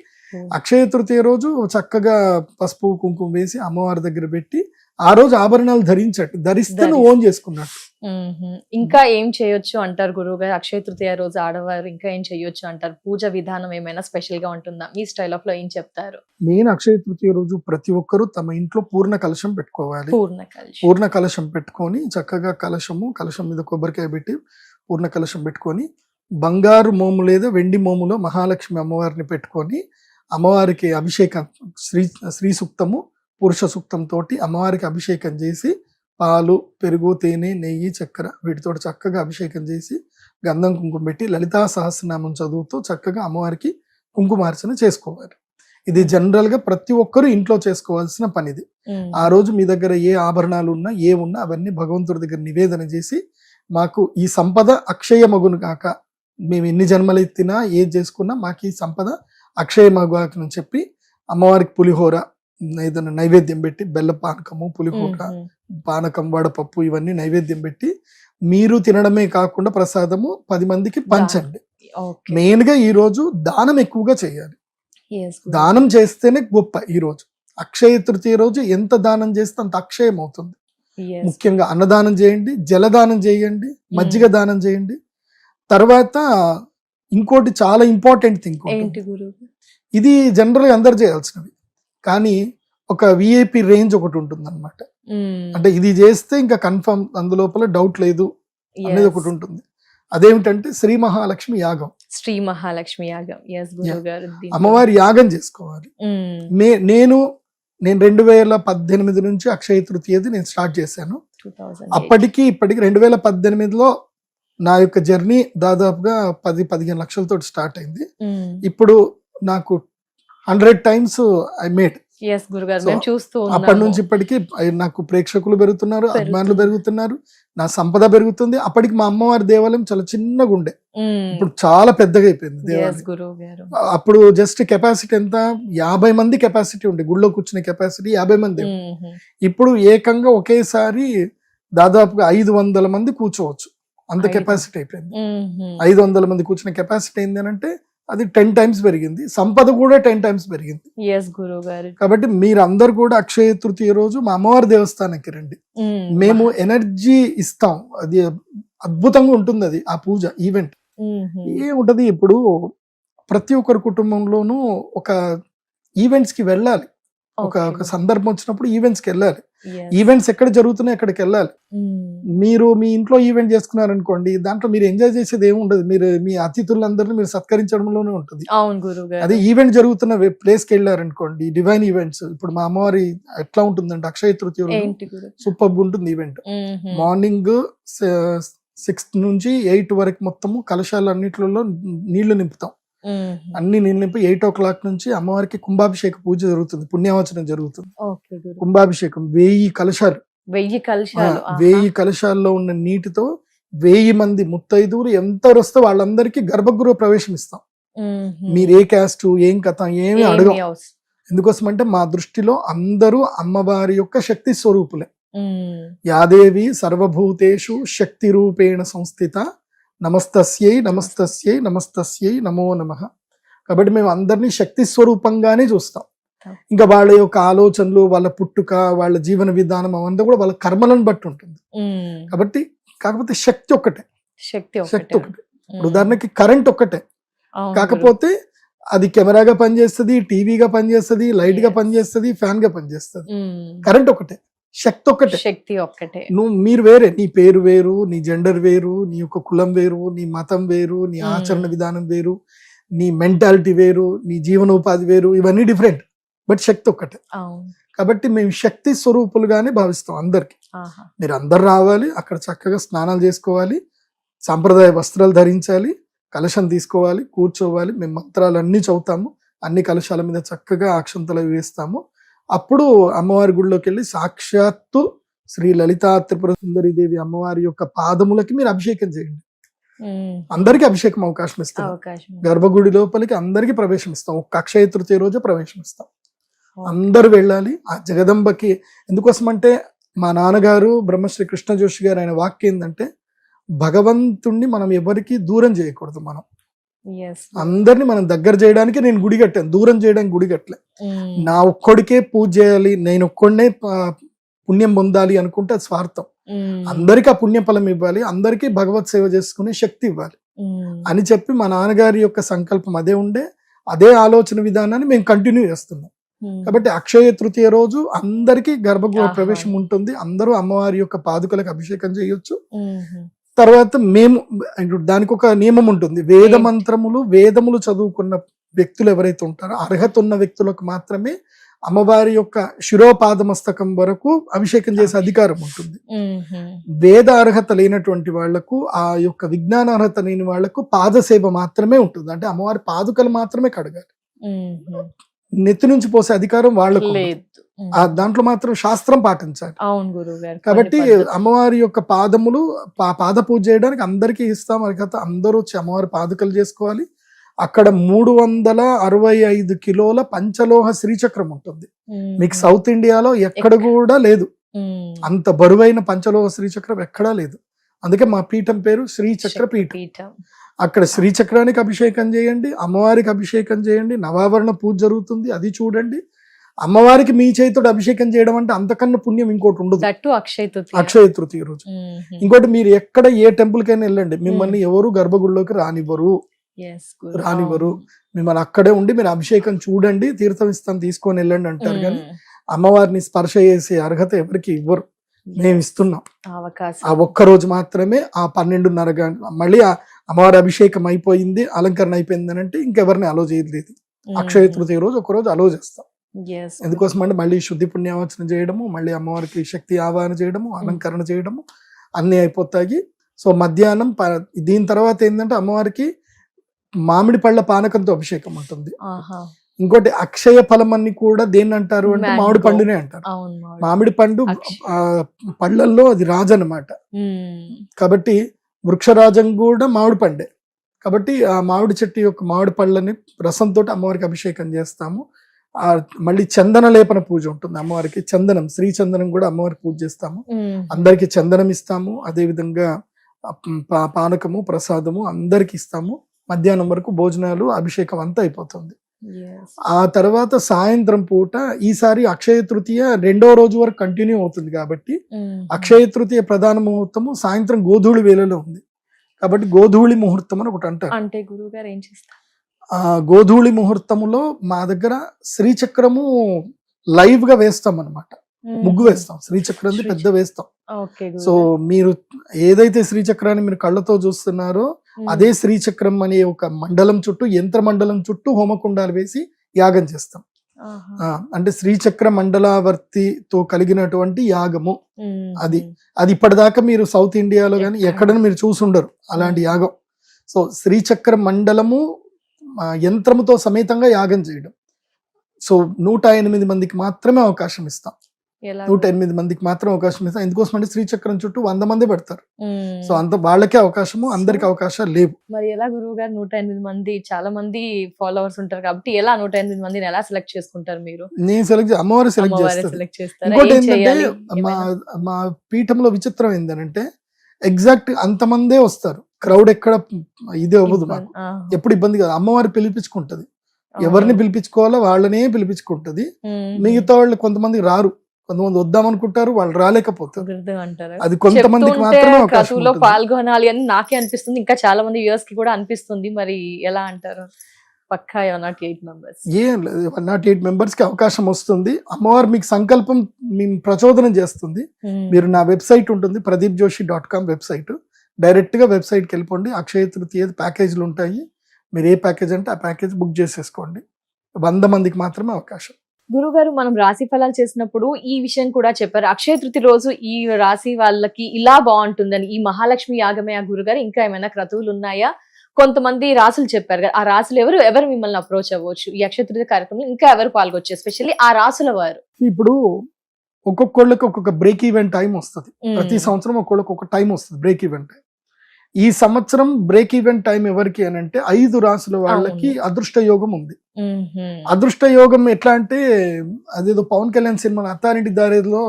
అక్షయ తృతీయ రోజు చక్కగా పసుపు కుంకుమ వేసి అమ్మవారి దగ్గర పెట్టి ఆ రోజు ఆభరణాలు ధరిస్తే నువ్వు ఓన్ చేసుకున్నట్టు. ఇంకా ఏం చేయొచ్చు అంటారు గురువు గారు? అక్షయ తృతీయ రోజు ఆడవారు ఇంకా ఏం చేయొచ్చు అంటారు? పూజ విధానం ఏమైనా స్పెషల్ గా ఉంటుందా? మీ స్టైల్ ఆఫ్ లో ఏం చెప్తారు? మెయిన్ అక్షయ తృతీయ రోజు ప్రతి ఒక్కరూ తమ ఇంట్లో పూర్ణ కలశం పెట్టుకోవాలి. పూర్ణ కలశం పెట్టుకొని చక్కగా కలశం మీద కొబ్బరికాయ పెట్టి పూర్ణ కలశం పెట్టుకొని బంగారు మోము లేదా వెండి మోములో మహాలక్ష్మి అమ్మవారిని పెట్టుకొని అమ్మవారికి అభిషేకం శ్రీ సూక్తము పురుష సూక్తం తోటి అమ్మవారికి అభిషేకం చేసి పాలు పెరుగు తేనె నెయ్యి చక్కెర వీటితో చక్కగా అభిషేకం చేసి గంధం కుంకుమ పెట్టి లలితా సహస్రనామం చదువుతూ చక్కగా అమ్మవారికి కుంకుమార్చన చేసుకోవాలి. ఇది జనరల్ గా ప్రతి ఒక్కరూ ఇంట్లో చేసుకోవాల్సిన పనిది. ఆ రోజు మీ దగ్గర ఏ ఆభరణాలు ఉన్నా ఏమున్నా అవన్నీ భగవంతుడి దగ్గర నివేదన చేసి మాకు ఈ సంపద అక్షయ మగును కాక, మేము ఎన్ని జన్మలు ఎత్తినా ఏది చేసుకున్నా మాకు ఈ సంపద అక్షయ మగుని చెప్పి అమ్మవారికి పులిహోర ఏదైనా నైవేద్యం పెట్టి బెల్ల పానకము పులిహోర పానకం వడపప్పు ఇవన్నీ నైవేద్యం పెట్టి మీరు తినడమే కాకుండా ప్రసాదము 10 మందికి పంచండి. మెయిన్ గా ఈ రోజు దానం ఎక్కువగా చేయాలి. దానం చేస్తేనే గొప్ప. ఈ రోజు అక్షయ తృతీయ రోజు ఎంత దానం చేస్తే అంత అక్షయం అవుతుంది. ముఖ్యంగా అన్నదానం చేయండి, జలదానం చేయండి, మజ్జిగ దానం చేయండి. తర్వాత ఇంకోటి చాలా ఇంపార్టెంట్ థింగ్, ఇది జనరల్ గా అందరు చేయాల్సినవి కానీ ఒక VIP రేంజ్ ఒకటి ఉంటుంది అనమాట. అంటే ఇది చేస్తే ఇంకా కన్ఫర్మ్ అందులోపల డౌట్ లేదు అనేది ఒకటి ఉంటుంది. అదేమిటంటే శ్రీ మహాలక్ష్మి యాగం. అమ్మవారి యాగం చేసుకోవాలి. నేను 2018 నుంచి అక్షయ తృతీయది నేను స్టార్ట్ చేశాను. అప్పటికి ఇప్పటికి 2018లో నా యొక్క జర్నీ దాదాపుగా 10-15 లక్షలతో స్టార్ట్ అయింది. ఇప్పుడు నాకు 100 times ఐ మేడ్. అప్పటి నుంచి ఇప్పటికి నాకు ప్రేక్షకులు పెరుగుతున్నారు, అభిమానులు పెరుగుతున్నారు, నా సంపద పెరుగుతుంది. అప్పటికి మా అమ్మవారి దేవాలయం చాలా చిన్నగా ఉండే, ఇప్పుడు చాలా పెద్దగా అయిపోయింది దేవాలయం. అప్పుడు జస్ట్ కెపాసిటీ ఎంత 50 మంది కెపాసిటీ ఉండే, గుళ్ళో కూర్చునే కెపాసిటీ 50 మంది. ఇప్పుడు ఏకంగా ఒకేసారి దాదాపుగా 500 మంది కూర్చోవచ్చు, అంత కెపాసిటీ అయిపోయింది. 500 మంది కూర్చునే కెపాసిటీ ఏంది అని అంటే అది 10 times పెరిగింది. సంపద కూడా 10 times పెరిగింది. కాబట్టి మీరందరూ కూడా అక్షయ తృతీయ రోజు మా అమ్మవారి దేవస్థానానికి రండి. మేము ఎనర్జీ ఇస్తాం, అది అద్భుతంగా ఉంటుంది. అది ఆ పూజ ఈవెంట్ ఏముంటది, ఇప్పుడు ప్రతి ఒక్కరి కుటుంబంలోనూ ఒక ఈవెంట్స్ కి వెళ్ళాలి. ఒక సందర్భం వచ్చినప్పుడు ఈవెంట్స్ కి వెళ్ళాలి. ఈవెంట్స్ ఎక్కడ జరుగుతున్నాయి అక్కడికి వెళ్ళాలి. మీరు మీ ఇంట్లో ఈవెంట్ చేసుకున్నారనుకోండి, దాంట్లో మీరు ఎంజాయ్ చేసేది ఏమి ఉండదు. మీరు మీ అతిథులందరినీ మీరు సత్కరించడంలోనే ఉంటుంది. అదే ఈవెంట్ జరుగుతున్న ప్లేస్ కి వెళ్ళారనుకోండి, డివైన్ ఈవెంట్స్. ఇప్పుడు మా అమ్మవారి ఎట్లా ఉంటుందంటే అక్షయ తృతీయ సూపర్ ఉంటుంది ఈవెంట్. మార్నింగ్ 6 నుంచి 8 వరకు మొత్తము కలశాలు అన్నిట్లలో నీళ్లు నింపుతాం. అన్ని నీళ్ళు నింపి 8 o'clock నుంచి అమ్మవారికి కుంభాభిషేక పూజ జరుగుతుంది, పుణ్యావచనం జరుగుతుంది. కుంభాభిషేకం 1000 కలశాలు, 1000 కలశాల్లో ఉన్న నీటితో 1000 మంది ముత్తైదువులు ఎంత వస్తే వాళ్ళందరికీ గర్భగృహ ప్రవేశం ఇస్తాం. మీరు ఏ క్యాస్ట్ ఏం కథ ఏమి అడగం. ఎందుకోసం అంటే మా దృష్టిలో అందరూ అమ్మవారి యొక్క శక్తి స్వరూపులే. యాదేవి సర్వభూతేషు శక్తి రూపేణ సంస్థిత నమస్తస్యై నమస్తస్యై నమస్తస్యై నమో నమః. కాబట్టి మేము అందరినీ శక్తి స్వరూపంగానే చూస్తాం. ఇంకా వాళ్ళ యొక్క ఆలోచనలు, వాళ్ళ పుట్టుక, వాళ్ళ జీవన విధానం అవంతా కూడా వాళ్ళ కర్మలను బట్టి ఉంటుంది. కాబట్టి కాకపోతే శక్తి ఒక్కటే, శక్తి శక్తి ఒకటే. ఇప్పుడు ఉదాహరణకి కరెంట్ ఒక్కటే, కాకపోతే అది కెమెరాగా పనిచేస్తుంది, టీవీగా పనిచేస్తుంది, లైట్ గా పనిచేస్తుంది, ఫ్యాన్ గా పనిచేస్తుంది. కరెంట్ ఒకటే, శక్తి ఒక్కటే. శక్తి ఒక్కటే. మీరు వేరే, నీ పేరు వేరు, నీ జెండర్ వేరు, నీ యొక్క కులం వేరు, నీ మతం వేరు, నీ ఆచరణ విధానం వేరు, నీ మెంటాలిటీ వేరు, నీ జీవనోపాధి వేరు, ఇవన్నీ డిఫరెంట్, బట్ శక్తి ఒక్కటే. కాబట్టి మేము శక్తి స్వరూపులుగానే భావిస్తాం అందరికి. మీరు అందరు రావాలి, అక్కడ చక్కగా స్నానాలు చేసుకోవాలి, సాంప్రదాయ వస్త్రాలు ధరించాలి, కలశం తీసుకోవాలి, కూర్చోవాలి, మేము మంత్రాలన్నీ చదువుతాము, అన్ని కలశాల మీద చక్కగా అక్షంతలు వేస్తాము. అప్పుడు అమ్మవారి గుడిలోకి వెళ్ళి సాక్షాత్తు శ్రీ లలితా త్రిపుర సుందరి దేవి అమ్మవారి యొక్క పాదములకి మీరు అభిషేకం చేయండి. అందరికి అభిషేకం అవకాశం ఇస్తాం, గర్భగుడి లోపలికి అందరికి ప్రవేశం ఇస్తాం, ఒక్క అక్షయ తృతీయ రోజు ప్రవేశం ఇస్తాం. అందరూ వెళ్ళాలి ఆ జగదంబకి. ఎందుకోసం అంటే మా నాన్నగారు బ్రహ్మశ్రీ కృష్ణ జోషి గారు, ఆయన వాక్యం ఏంటంటే భగవంతుణ్ణి మనం ఎవరికి దూరం చేయకూడదు, మనం అందరిని మనం దగ్గర చేయడానికి నేను గుడి కట్టాను, దూరం చేయడానికి గుడి కట్టలే. నా ఒక్కడికే పూజ చేయాలి, నేను ఒక్కడినే పుణ్యం పొందాలి అనుకుంటే అది స్వార్థం. అందరికి ఆ పుణ్య ఫలం ఇవ్వాలి, అందరికీ భగవత్ సేవ చేసుకునే శక్తి ఇవ్వాలి అని చెప్పి మా నాన్నగారి యొక్క సంకల్పం అదే ఉండే. అదే ఆలోచన విధానాన్ని మేము కంటిన్యూ చేస్తున్నాం. కాబట్టి అక్షయ తృతీయ రోజు అందరికీ గర్భగృహ ప్రవేశం ఉంటుంది, అందరూ అమ్మవారి యొక్క పాదుకలకు అభిషేకం చేయొచ్చు. తర్వాత మేము దానికి ఒక నియమం ఉంటుంది, వేద మంత్రములు, వేదములు చదువుకున్న వ్యక్తులు ఎవరైతే ఉంటారో అర్హత ఉన్న వ్యక్తులకు మాత్రమే అమ్మవారి యొక్క శిరోపాదమస్తకం వరకు అభిషేకం చేసే అధికారం ఉంటుంది. వేద అర్హత లేనటువంటి వాళ్లకు, ఆ యొక్క విజ్ఞాన అర్హత లేని వాళ్లకు పాదసేవ మాత్రమే ఉంటుంది. అంటే అమ్మవారి పాదుకలు మాత్రమే కడగాలి, నెత్తి నుంచి పోసే అధికారం వాళ్ళకు లేదు. దాంట్లో మాత్రం శాస్త్రం పాటించాలి. కాబట్టి అమ్మవారి యొక్క పాదములు పాద పూజ చేయడానికి అందరికీ ఇస్తాం అర్హత. అందరూ వచ్చి అమ్మవారి పాదుకలు చేసుకోవాలి. అక్కడ 365 కిలోల పంచలోహ శ్రీచక్రం ఉంటుంది. మీకు సౌత్ ఇండియాలో ఎక్కడ కూడా లేదు, అంత బరువైన పంచలోహ శ్రీచక్రం ఎక్కడా లేదు. అందుకే మా పీఠం పేరు శ్రీచక్ర పీఠం. అక్కడ శ్రీచక్రానికి అభిషేకం చేయండి, అమ్మవారికి అభిషేకం చేయండి, నవావరణ పూజ జరుగుతుంది, అది చూడండి. అమ్మవారికి మీ చేతితో అభిషేకం చేయడం అంటే అంతకన్నా పుణ్యం ఇంకోటి ఉండదు. అక్షయ తృతీయ రోజు. ఇంకోటి, మీరు ఎక్కడ ఏ టెంపుల్ కైనా వెళ్ళండి, మిమ్మల్ని ఎవరు గర్భగుడిలోకి రానివ్వరు. మిమ్మల్ని అక్కడే ఉండి మీరు అభిషేకం చూడండి, తీర్థం ఇస్తాను తీసుకొని వెళ్ళండి అంటారు. కానీ అమ్మవారిని స్పర్శ చేసే అర్హత ఎవరికి ఇవ్వరు, మేము ఇస్తున్నాం. ఆ ఒక్క రోజు మాత్రమే, ఆ 12:30 గంటల మళ్ళీ ఆ అమ్మవారి అభిషేకం అయిపోయింది, అలంకరణ అయిపోయింది అని అంటే ఇంకెవరిని అలో చేయలేదు. అక్షయ తృతీయ రోజు ఒక రోజు అలో చేస్తాం. ఎందుకోసం అంటే మళ్ళీ శుద్ధి పుణ్యావచనం చేయడము, మళ్ళీ అమ్మవారికి శక్తి ఆవాహన చేయడము, అలంకరణ చేయడము అన్ని అయిపోతాయి. సో మధ్యాహ్నం దీని తర్వాత ఏంటంటే అమ్మవారికి మామిడి పళ్ళ పానకంతో అభిషేకం ఉంటుంది. ఇంకోటి అక్షయ ఫలం అన్ని కూడా దేన్ని అంటారు అంటే మామిడి పండునే అంటారు. మామిడి పండు పళ్ళల్లో అది రాజు అన్నమాట. కాబట్టి వృక్షరాజం కూడా మామిడి పండే. కాబట్టి ఆ మామిడి చెట్టు యొక్క మామిడి పళ్ళని రసంతో అమ్మవారికి అభిషేకం చేస్తాము. మళ్ళీ చందన లేపన పూజ ఉంటుంది అమ్మవారికి. చందనం, శ్రీ చందనం కూడా అమ్మవారికి పూజ చేస్తాము. అందరికి చందనం ఇస్తాము. అదే విధంగా పానకము, ప్రసాదము అందరికి ఇస్తాము. మధ్యాహ్నం వరకు భోజనాలు, అభిషేకం అంతా అయిపోతుంది. ఆ తర్వాత సాయంత్రం పూట ఈసారి అక్షయ తృతీయ 2వ రోజు వరకు కంటిన్యూ అవుతుంది. కాబట్టి అక్షయ తృతీయ ప్రధాన ముహూర్తము సాయంత్రం గోధూళి వేళలో ఉంది. కాబట్టి గోధూళి ముహూర్తం అని ఒకటి అంటారు. అంటే గురువు గారు ఏం చేస్తారు? గోధూళి ముహూర్తములో మా దగ్గర శ్రీచక్రము లైవ్ గా వేస్తాం అన్నమాట. ముగ్గు వేస్తాం, శ్రీచక్రం పెద్ద వేస్తాం. సో మీరు ఏదైతే శ్రీచక్రాన్ని మీరు కళ్ళతో చూస్తున్నారో అదే శ్రీచక్రం అనే ఒక మండలం చుట్టూ, యంత్ర మండలం చుట్టూ హోమకుండాలు వేసి యాగం చేస్తాం. అంటే శ్రీచక్ర మండలావర్తితో కలిగినటువంటి యాగము అది. ఇప్పటిదాకా మీరు సౌత్ ఇండియాలో కానీ ఎక్కడైనా మీరు చూసుండరు అలాంటి యాగం. సో శ్రీచక్ర మండలము యంత్రముతో సమేతంగా యాగం చేయడం. సో 108 మందికి మాత్రమే అవకాశం ఇస్తాం. 108 మందికి మాత్రం అవకాశం ఇస్తాం. ఎందుకోసం అంటే శ్రీచక్రం చుట్టూ 100 మంది పడతారు. సో అంత వాళ్ళకే అవకాశము, అందరికి అవకాశాలు లేవు. మరి ఎలా గురువు గారు 108 మంది, చాలా మంది ఫాలోవర్స్ ఉంటారు కాబట్టి ఎలా 108 మందిని ఎలా సెలెక్ట్ చేసుకుంటారు మీరు? నేను అమ్మవారు సెలెక్ట్ చేస్తారు. ఇంకోటి ఏంటంటే మా పీఠంలో విచిత్రం ఏంటంటే ఎగ్జాక్ట్ అంతమందే వస్తారు. క్రౌడ్ ఎక్కడ ఇది అవ్వదు, మాకు ఎప్పుడు ఇబ్బంది కాదు. అమ్మవారు పిలిపించుకుంటది. ఎవరిని పిలిపించుకోవాలో వాళ్ళనే పిలిపించుకుంటది. మిగతా వాళ్ళు కొంతమంది రారు, కొంతమంది వద్దామనుకుంటారు, వాళ్ళు రాలేకపోతారు. కుదరదు అంటారు. అది కొంతమందికి చెప్తుంటే మాత్రమే అవకాశం క్రతువులో ఉంటుంది. పాల్గొనాలి అని నాకే అనిపిస్తుంది, ఇంకా చాలా మంది వ్యూవర్స్ కి కూడా అనిపిస్తుంది. మరి ఎలా అంటారు? పక్కా 108 మెంబర్స్. ఏం లేదు, 108 మెంబర్స్ కి అవకాశం వస్తుంది. అమ్మవారు మీకు సంకల్పం మేము ప్రచోదనం చేస్తుంది. మీరు నా వెబ్సైట్ ఉంటుంది pradeepjoshi.com వెబ్సైట్, డైరెక్ట్ గా వెబ్సైట్ కి వెళ్ళిపోండి. అక్షయ తృతీయ ప్యాకేజీలు ఉంటాయి, మీరు ఏ ప్యాకేజ్ అంటే ఆ ప్యాకేజ్ బుక్ చేసేసుకోండి. 100 మందికి మాత్రమే అవకాశం. గురుగారు, మనం రాశి ఫలాలు చేసినప్పుడు ఈ విషయం కూడా చెప్పారు, అక్షయ తృతీయ రోజు ఈ రాశి వాళ్ళకి ఇలా బాగుంటుందని. ఈ మహాలక్ష్మి యాగమే ఆ గురుగారు, ఇంకా ఏమైనా క్రతువులు ఉన్నాయా? కొంతమంది రాసులు చెప్పారు కదా, ఆ రాసులు ఎవరు మిమ్మల్ని అప్రోచ్ అవ్వచ్చు ఈ అక్షయ తృతీయ కార్యక్రమంలో? ఇంకా ఎవరు పాల్గొచ్చు, ఎస్పెషల్లీ ఆ రాసుల వారు? ఇప్పుడు ఒక్కొక్కళ్ళకి ఒక్కొక్క బ్రేక్ ఈవెన్ టైం వస్తుంది. ప్రతి సంవత్సరం ఒక్కొక్కళ్ళకి ఒక టైం వస్తుంది బ్రేక్ ఈవెన్ టైం. ఈ సంవత్సరం బ్రేక్ ఈవెన్ టైం ఎవరికి అని అంటే 5 రాసుల వాళ్ళకి అదృష్ట యోగం ఉంది. అదృష్ట యోగం ఎట్లా అంటే, అదేదో పవన్ కళ్యాణ్ సినిమా అత్తారింటి దారిలో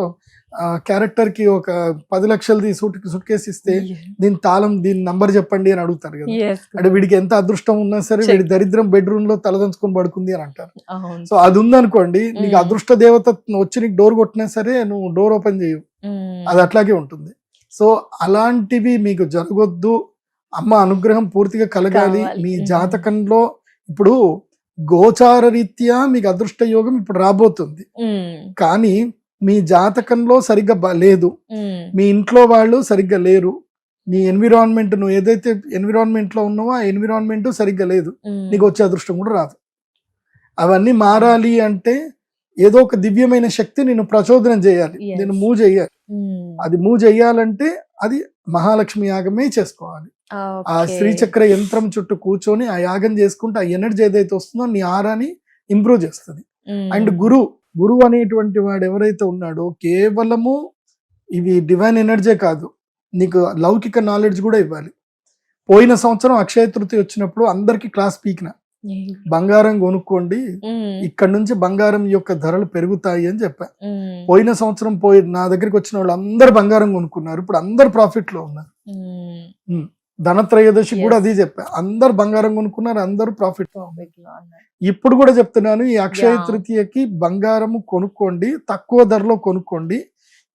క్యారెక్టర్ కి ఒక 10 లక్షలది సూట్ కేసు ఇస్తే దీని నంబర్ చెప్పండి అని అడుగుతారు కదా. అంటే వీడికి ఎంత అదృష్టం ఉన్నా సరే వీడి దరిద్రం బెడ్రూమ్ లో తలదంచుకొని పడుకుంది అని అంటారు. సో అది ఉందనుకోండి, నీకు అదృష్ట దేవత వచ్చి నీకు డోర్ కొట్టినా సరే నువ్వు డోర్ ఓపెన్ చేయవు, అది అట్లాగే ఉంటుంది. సో అలాంటివి మీకు జరగొద్దు, అమ్మ అనుగ్రహం పూర్తిగా కలగాలి మీ జాతకంలో. ఇప్పుడు గోచార రీత్యా మీకు అదృష్ట యోగం ఇప్పుడు రాబోతుంది, కానీ మీ జాతకంలో సరిగ్గా లేదు, మీ ఇంట్లో వాళ్ళు సరిగ్గా లేరు, నీ ఎన్విరాన్మెంట్, నువ్వు ఏదైతే ఎన్విరాన్మెంట్ లో ఉన్నావో ఆ ఎన్విరాన్మెంట్ సరిగ్గా లేదు, నీకు వచ్చే అదృష్టం కూడా రాదు. అవన్నీ మారాలి అంటే ఏదో ఒక దివ్యమైన శక్తి నిన్ను ప్రచోదనం చేయాలి, నేను మూవ్ చేయాలి. అది మూవ్ చేయాలంటే అది మహాలక్ష్మి యాగమే చేసుకోవాలి. ఆ శ్రీచక్ర యంత్రం చుట్టూ కూర్చొని ఆ యాగం చేసుకుంటే ఆ ఎనర్జీ ఏదైతే వస్తుందో నీ ఆరాని ఇంప్రూవ్ చేస్తుంది. అండ్ గురువు అనేటువంటి వాడు ఎవరైతే ఉన్నాడో కేవలము ఇవి డివైన్ ఎనర్జీ కాదు, నీకు లౌకిక నాలెడ్జ్ కూడా ఇవ్వాలి. పోయిన సంవత్సరం అక్షయ తృతీయ వచ్చినప్పుడు అందరికి క్లాస్ పీకిన, బంగారం కొనుక్కోండి, ఇక్కడ నుంచి బంగారం యొక్క ధరలు పెరుగుతాయి అని చెప్పా. పోయిన సంవత్సరం నా దగ్గరికి వచ్చిన వాళ్ళు అందరు బంగారం కొనుక్కున్నారు, ఇప్పుడు అందరు ప్రాఫిట్ లో ఉన్నారు. ధనత్రయోదశి కూడా అది చెప్పా, అందరు బంగారం కొనుక్కున్నారు, అందరూ ప్రాఫిట్ లో ఉన్నారు. ఇప్పుడు కూడా చెప్తున్నాను, ఈ అక్షయ తృతీయకి బంగారము కొనుక్కోండి, తక్కువ ధరలో కొనుక్కోండి.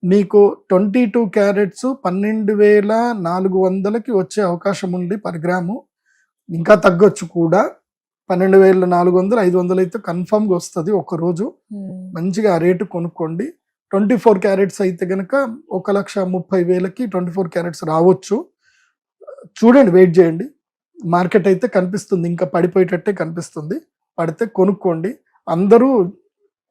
మీకు 22 క్యారెట్స్ 12,400కి వచ్చే అవకాశం ఉంది పర్ గ్రాము, ఇంకా తగ్గొచ్చు కూడా. 12,400, 500 అయితే కన్ఫర్మ్ గా వస్తుంది ఒక రోజు. మంచిగా ఆ రేటు కొనుక్కోండి. 24 క్యారెట్స్ అయితే గనక 1,30,000కి 24 క్యారెట్స్ రావచ్చు. చూడండి, వెయిట్ చేయండి, మార్కెట్ అయితే కనిపిస్తుంది, ఇంకా పడిపోయేటట్టే కనిపిస్తుంది. పడితే కొనుక్కోండి, అందరూ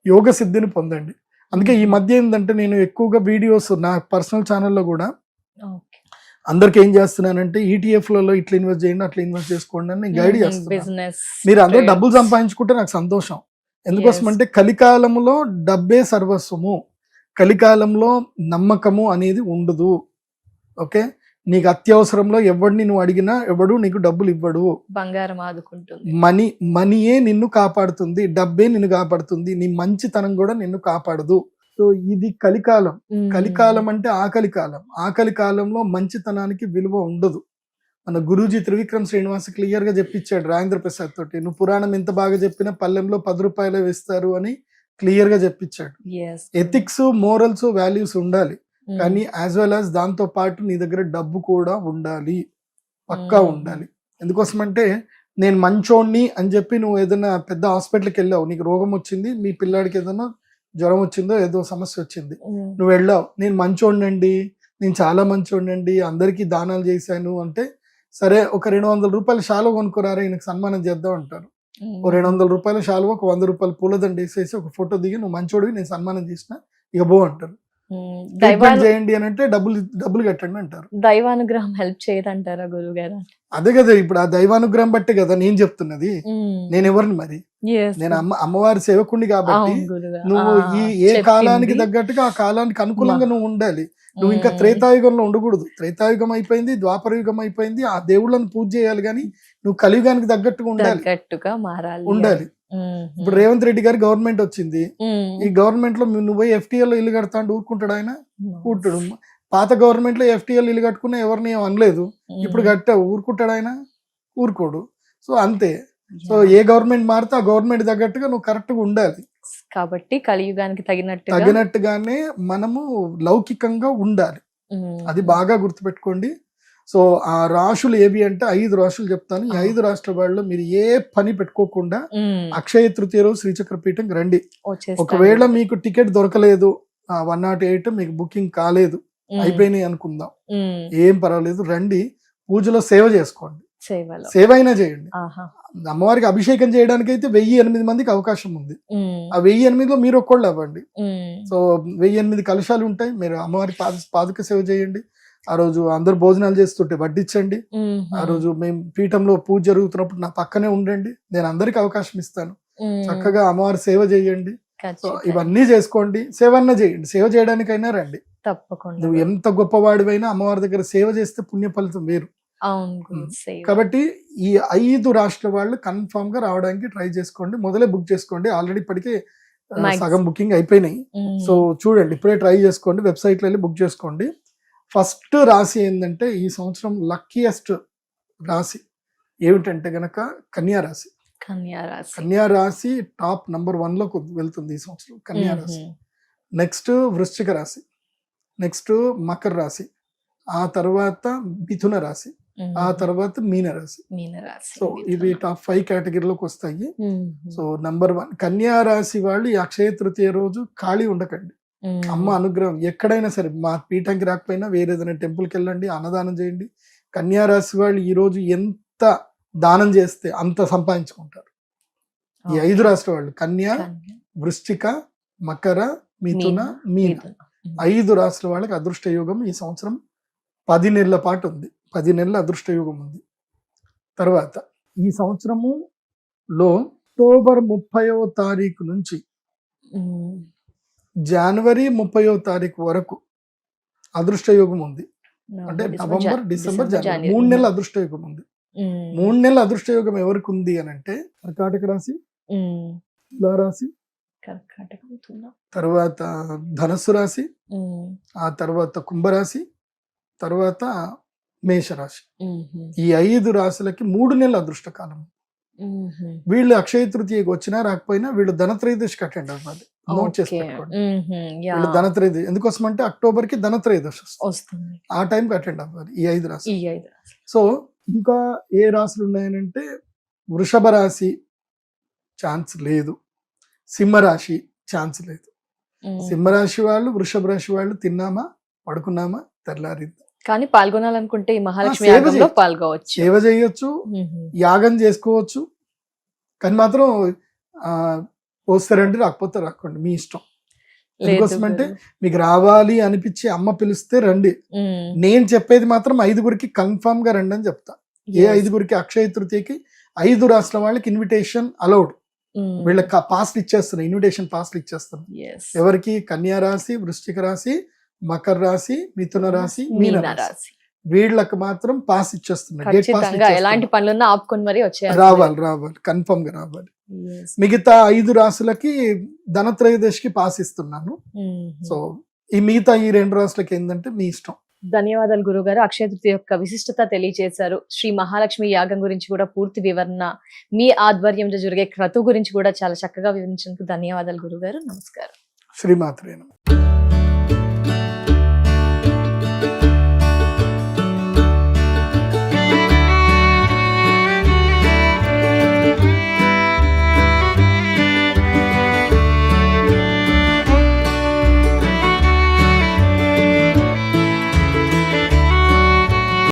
యోగ సిద్ధిని పొందండి. అందుకే ఈ మధ్య ఏంటంటే నేను ఎక్కువగా వీడియోస్ నా పర్సనల్ ఛానల్లో కూడా అందరికి ఏం చేస్తున్నానంటే ఈటీఎఫ్లలో ఇట్లా ఇన్వెస్ట్ చేయండి, అట్లా ఇన్వెస్ట్ చేసుకోండి అని నేను గైడ్ చేస్తున్నాను. మీరు అందరూ డబ్బులు సంపాదించుకుంటే నాకు సంతోషం. ఎందుకోసం అంటే కలికాలంలో డబ్బే సర్వస్వము, కలికాలంలో నమ్మకము అనేది ఉండదు. ఓకే, నీకు అత్యవసరంలో ఎవడిని నువ్వు అడిగినా ఎవడు నీకు డబ్బులు ఇవ్వడు. బంగారం ఆదుకుంటుంది, మనీయే నిన్ను కాపాడుతుంది, డబ్బే నిన్ను కాపాడుతుంది, నీ మంచితనం కూడా నిన్ను కాపాడదు. సో ఇది కలికాలం. కలికాలం అంటే ఆకలి కాలం. ఆకలి కాలంలో మంచితనానికి విలువ ఉండదు. మన గురూజీ త్రివిక్రమ్ శ్రీనివాస్ క్లియర్ గా చెప్పించాడు రాజేంద్ర ప్రసాద్ తోటి, నువ్వు పురాణం ఎంత బాగా చెప్పినా పల్లెంలో 10 రూపాయలు వేస్తారు అని క్లియర్ గా చెప్పించాడు. ఎథిక్స్, మోరల్స్, వాల్యూస్ ఉండాలి, కానీ యాజ్ వెల్ యాజ్ దాంతో పాటు నీ దగ్గర డబ్బు కూడా ఉండాలి, పక్కా ఉండాలి. ఎందుకోసమంటే నేను మంచోడిని అని చెప్పి నువ్వు ఏదైనా పెద్ద హాస్పిటల్కి వెళ్ళావు, నీకు రోగం వచ్చింది, మీ పిల్లాడికి ఏదైనా జ్వరం వచ్చిందో ఏదో సమస్య వచ్చింది, నువ్వు వెళ్ళావు, నేను మంచోడినండి, నేను చాలా మంచోడినండి, అందరికీ దానాలు చేశాను అంటే, సరే ఒక 200 రూపాయల శాలువ కొనుక్కోరారా ఈయనకు సన్మానం చేద్దాం అంటారు. ఓ 200 రూపాయల శాలువ, ఒక 100 రూపాయల పూలదండ వేసేసి ఒక ఫోటో దిగి నువ్వు మంచోడివి, నేను సన్మానం చేసిన, ఇక బో అంటారు. చేయండి అని అంటే డబ్బులు కట్టండి అంటారు. దైవానుగ్రహం హెల్ప్ చేయదంటారా గురువు గారు? అదే కదా, ఇప్పుడు ఆ దైవానుగ్రహం బట్టే కదా నేను చెప్తున్నది. నేను ఎవరిని మరి, నేను అమ్మవారి సేవకుడిని కాబట్టి నువ్వు ఏ కాలానికి తగ్గట్టుగా ఆ కాలానికి అనుకూలంగా నువ్వు ఉండాలి. నువ్వు ఇంకా త్రేతాయుగంలో ఉండకూడదు. త్రేతాయుగం అయిపోయింది, ద్వాపర యుగం అయిపోయింది, ఆ దేవుళ్ళని పూజ చేయాలి, కానీ నువ్వు కలియుగానికి తగ్గట్టుగా ఉండాలి. ఇప్పుడు రేవంత్ రెడ్డి గారి గవర్నమెంట్ వచ్చింది, ఈ గవర్నమెంట్ లో నువ్వు పోయి FTL లో ఇల్లు కడతా అంటే ఊరుకుంటాడు ఆయన? కూర్చుడు. పాత గవర్నమెంట్ లో FTL ఇల్లు కట్టుకున్నా ఎవరిని ఏం అనలేదు, ఇప్పుడు కట్టావు ఊరుకుంటాడు ఆయన? ఊరుకోడు. సో అంతే, సో ఏ గవర్నమెంట్ మారితే ఆ గవర్నమెంట్ తగ్గట్టుగా నువ్వు కరెక్ట్ గా ఉండాలి. కాబట్టి కలియుగానికి తగినట్టుగా తగినట్టుగానే మనము లౌకికంగా ఉండాలి. అది బాగా గుర్తుపెట్టుకోండి. సో ఆ రాశులు ఏవి అంటే 5 రాశులు చెప్తాను. ఈ 5 రాష్ట్రాల వాళ్ళు మీరు ఏ పని పెట్టుకోకుండా అక్షయ తృతీయ రోజు శ్రీచక్ర పీఠంకి రండి. ఒకవేళ మీకు టికెట్ దొరకలేదు, 108 మీకు బుకింగ్ కాలేదు, అయిపోయినాయి అనుకుందాం, ఏం పర్వాలేదు, రండి. పూజలో సేవ చేసుకోండి, సేవ అయినా చేయండి. అమ్మవారికి అభిషేకం చేయడానికి అయితే 1008 మందికి అవకాశం ఉంది. ఆ 1008లో మీరు ఒక్కళ్ళు అవ్వండి. సో 1008 కలశాలు ఉంటాయి, మీరు అమ్మవారి పాదుక సేవ చేయండి. ఆ రోజు అందరు భోజనాలు చేస్తుంటే వడ్డించండి. ఆ రోజు మేము పీఠంలో పూజ జరుగుతున్నప్పుడు నా పక్కనే ఉండండి, నేను అందరికి అవకాశం ఇస్తాను. చక్కగా అమ్మవారి సేవ చేయండి. సో ఇవన్నీ చేసుకోండి, సేవ అన్నా చేయండి. సేవ చేయడానికైనా రండి. తప్పకుండా. నువ్వు ఎంత గొప్పవాడివైనా అమ్మవారి దగ్గర సేవ చేస్తే పుణ్య ఫలితం వేరు. కాబట్టి ఈ 5 రాష్ట్రాల వాళ్ళు కన్ఫర్మ్ గా రావడానికి ట్రై చేసుకోండి. మొదలే బుక్ చేసుకోండి. ఆల్రెడీ ఇప్పటికే సగం బుకింగ్ అయిపోయినాయి. సో చూడండి, ఇప్పుడే ట్రై చేసుకోండి, వెబ్సైట్ లో వెళ్ళి బుక్ చేసుకోండి. ఫస్ట్ రాశి ఏంటంటే ఈ సంవత్సరం లక్కీయెస్ట్ రాశి ఏమిటంటే గనక కన్యా రాశి. కన్యా రాశి టాప్ నంబర్ 1 లోకి వెళ్తుంది ఈ సంవత్సరం కన్యా రాశి. నెక్స్ట్ వృశ్చిక రాశి, నెక్స్ట్ మకర రాశి, ఆ తర్వాత మిథున రాశి, ఆ తర్వాత మీన రాశి. సో ఇవి టాప్ 5 కేటగిరీలోకి వస్తాయి. సో నంబర్ 1 కన్యా రాశి వాళ్ళు ఈ అక్షయ తృతీయ రోజు ఖాళీ ఉండకండి. అమ్మ అనుగ్రహం ఎక్కడైనా సరే, మా పీఠంకి రాకపోయినా వేరే ఏదైనా టెంపుల్కి వెళ్ళండి, అన్నదానం చేయండి. కన్యా రాశి వాళ్ళు ఈ రోజు ఎంత దానం చేస్తే అంత సంపాదించుకుంటారు. ఈ 5 రాష్ట్రాల వాళ్ళు కన్యా, వృశ్చిక, మకర, మిథున, మీన 5 రాష్ట్రాల వాళ్ళకి అదృష్ట యోగం ఈ సంవత్సరం 10 నెలల పాటు ఉంది. 10 నెలల అదృష్ట యోగం ఉంది. తర్వాత ఈ సంవత్సరములో అక్టోబర్ 30వ తారీఖు నుంచి జనవరి 30వ తారీఖు వరకు అదృష్ట యోగం ఉంది. అంటే నవంబర్, డిసెంబర్, జనవరి 3 నెలల అదృష్ట యోగం ఉంది. 3 నెలల అదృష్ట యోగం ఎవరికి ఉంది అని అంటే కర్కాటక రాశి, తులారాశి, తర్వాత ధనస్సు రాశి, ఆ తర్వాత కుంభరాశి, తర్వాత మేషరాశి. ఈ 5 రాశులకి 3 నెలల అదృష్ట కాలం. వీళ్ళు అక్షయ తృతీయకి వచ్చినా రాకపోయినా వీళ్ళు ధనత్రయోదశికి అటెండ్ అవ్వాలి. నోట్ చేసి పెట్టుకోండి. వీళ్ళు ధనత్రయోదశి ఎందుకోసం అంటే అక్టోబర్ కి ధనత్రయోదశి వస్తుంది, ఆ టైంకి అటెండ్ అవ్వాలి ఈ 5 రాశులు. సో ఇంకా ఏ రాశులు ఉన్నాయనంటే వృషభ రాశి ఛాన్స్ లేదు, సింహరాశి ఛాన్స్ లేదు. సింహరాశి వాళ్ళు, వృషభ రాశి వాళ్ళు తిన్నామా పడుకున్నామా తెల్లారింది. కానీ పాల్గొనాలనుకుంటే ఈ మహాలక్ష్మి యాగంలో పాల్గొవచ్చు, సేవ చేయొచ్చు, యాగం చేసుకోవచ్చు. కానీ మాత్రం వస్తారండి, రాకపోతే రాకండి, మీ ఇష్టం. ఎందుకోసం అంటే మీకు రావాలి అనిపించి అమ్మ పిలిస్తే రండి. నేను చెప్పేది మాత్రం 5గురికి కన్ఫర్మ్ గా రండి అని చెప్తా. ఏ 5గురికి అక్షయ తృతీయకి 5 రాష్ట్రాల వాళ్ళకి ఇన్విటేషన్ అలౌడ్. వీళ్ళకి పాస్లు ఇచ్చేస్తున్నాయి, ఇన్విటేషన్ పాస్లు ఇచ్చేస్తున్నాయి. ఎవరికి? కన్యా రాశి, వృశ్చిక రాశి, మకర రాశి, మిథున రాశి, మీన రాశి. వీళ్ళకి మాత్రం పాస్ ఇచ్చేస్తున్నారు. ఎలాంటి పనులున్నా ఆపుకొని మరి రావాలి, కన్ఫర్మ్ గా రావాలి. మిగతా 5 రాశులకి ధనత్రయోదశికి పాస్ ఇస్తున్నాను. సో ఈ మిగతా ఈ 2 రాశులకి ఏంటంటే మీ ఇష్టం. ధన్యవాదాలు గురుగారు. అక్షయ తృతీయ యొక్క విశిష్టత తెలియజేశారు. శ్రీ మహాలక్ష్మి యాగం గురించి కూడా పూర్తి వివరణ, మీ ఆధ్వర్యంలో జరిగే క్రతువు గురించి కూడా చాలా చక్కగా వివరించినందుకు ధన్యవాదాలు గురుగారు. నమస్కారం. శ్రీమాత్రే నమః.